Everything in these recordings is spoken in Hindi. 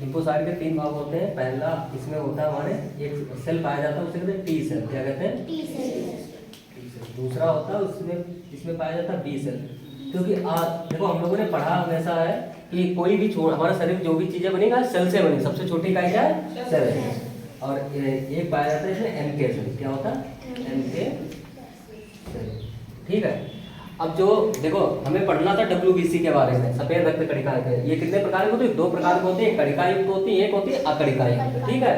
लिम्फोसाइट के 3 भाग होते हैं। पहला इसमें होता है हमारे एक सेल पाया जाता है, उसे कहते हैं टी सेल। क्या कहते हैं? T cell. T cell. दूसरा होता है उसमें इसमें पाया जाता है बी सेल। क्योंकि देखो हम लोगों ने पढ़ा हमेशा है कि कोई भी हमारा शरीर जो भी चीजें बनेगा सेल से बनी, सबसे छोटी इकाई क्या है? सेल है। और एक पाया जाता है इसमें एनके सेल। क्या होता है? NK cell. ठीक है। अब जो देखो हमें पढ़ना था WBC के बारे में, सफेद रक्त कणिकाएं के। ये कितने प्रकार की होती है? 2 प्रकार की होती है, कणिका युक्त होती है, एक होती है अकणिका युक्त। ठीक है।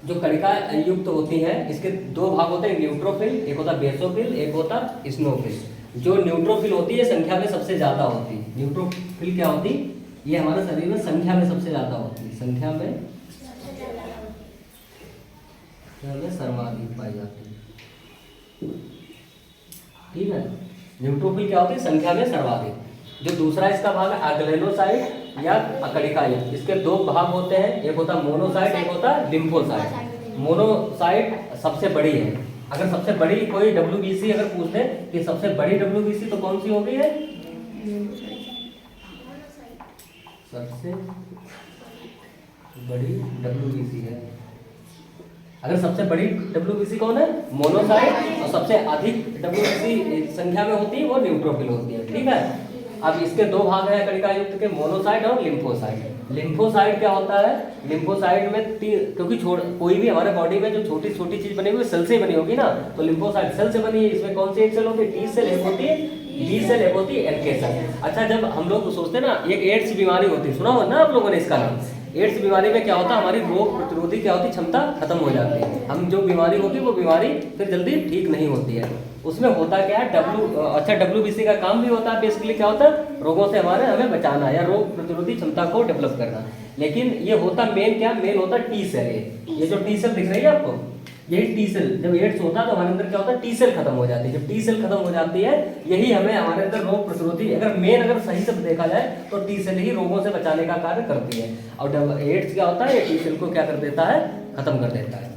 जो कणिका युक्त होती है इसके 2 भाग होते हैं, न्यूट्रोफिल, एक होता है बेसोफिल, एक होता है स्नोफिल। जो न्यूट्रोफिल होती है संख्या में सबसे ज्यादा होती है। न्यूट्रोफिल क्या होती? ये हमारे शरीर में संख्या में सबसे ज्यादा होती है, संख्या में सर्वाधिक पाई जाती है। ठीक है। न्यूट्रोफिल क्या होती है? संख्या में सर्वाधिक। जो दूसरा इसका भाग है अग्लेनोसाइट या अकणिका युक्त, इसके 2 भाग होते हैं, एक होता है मोनोसाइट, एक होता है लिम्फोसाइट। मोनोसाइट सबसे बड़ी है। अगर सबसे बड़ी कोई WBC अगर पूछ ले कि सबसे बड़ी WBC तो कौन सी होगी है? सबसे बड़ी WBC है। अगर सबसे बड़ी WBC कौन है? मोनोसाइट। और सबसे अधिक WBC संख्या में होती है वो न्यूट्रोफिल होती है। ठीक है। अब इसके 2 भाग हैं कणिका युक्त के, मोनोसाइट और लिम्फोसाइट। लिम्फोसाइट क्या होता है? लिम्फोसाइट में क्योंकि कोई भी हमारे बॉडी में जो छोटी छोटी चीज बनी हुई सेल से बनी होगी ना, तो लिम्फोसाइट सेल से बनी है। इसमें कौन सी एक सेल होती है? टी सेल, एक होती है बी सेल, एक होती है एनके सेल। अच्छा, जब हम लोग सोचते हैं ना एक एड्स बीमारी होती है, सुना हो ना आप लोगों ने इसका नाम? एड्स बीमारी में क्या होता है? हमारी रोग प्रतिरोधी क्या होती? क्षमता खत्म हो जाती है। हम जो बीमारी होती है वो बीमारी फिर जल्दी ठीक नहीं होती है। उसमें होता क्या है? WBC का काम भी होता है बेसिकली क्या होता है? रोगों से हमें बचाना या रोग प्रतिरोधी क्षमता को डेवलप करना। लेकिन ये होता मेन क्या? मेन होता टी सेल। ये जो टी सेल दिख रही है आपको, यही टी सेल जब एड्स होता है तो हमारे अंदर क्या होता है? टी सेल खत्म हो जाती है। जब टी सेल खत्म हो जाती है यही हमें हमारे अंदर रोग प्रतिरोधी, अगर सही से देखा जाए तो टी सेल ही रोगों से बचाने का कार्य करती है। और एड्स क्या होता है? ये टी सेल को क्या कर देता है? खत्म कर देता है।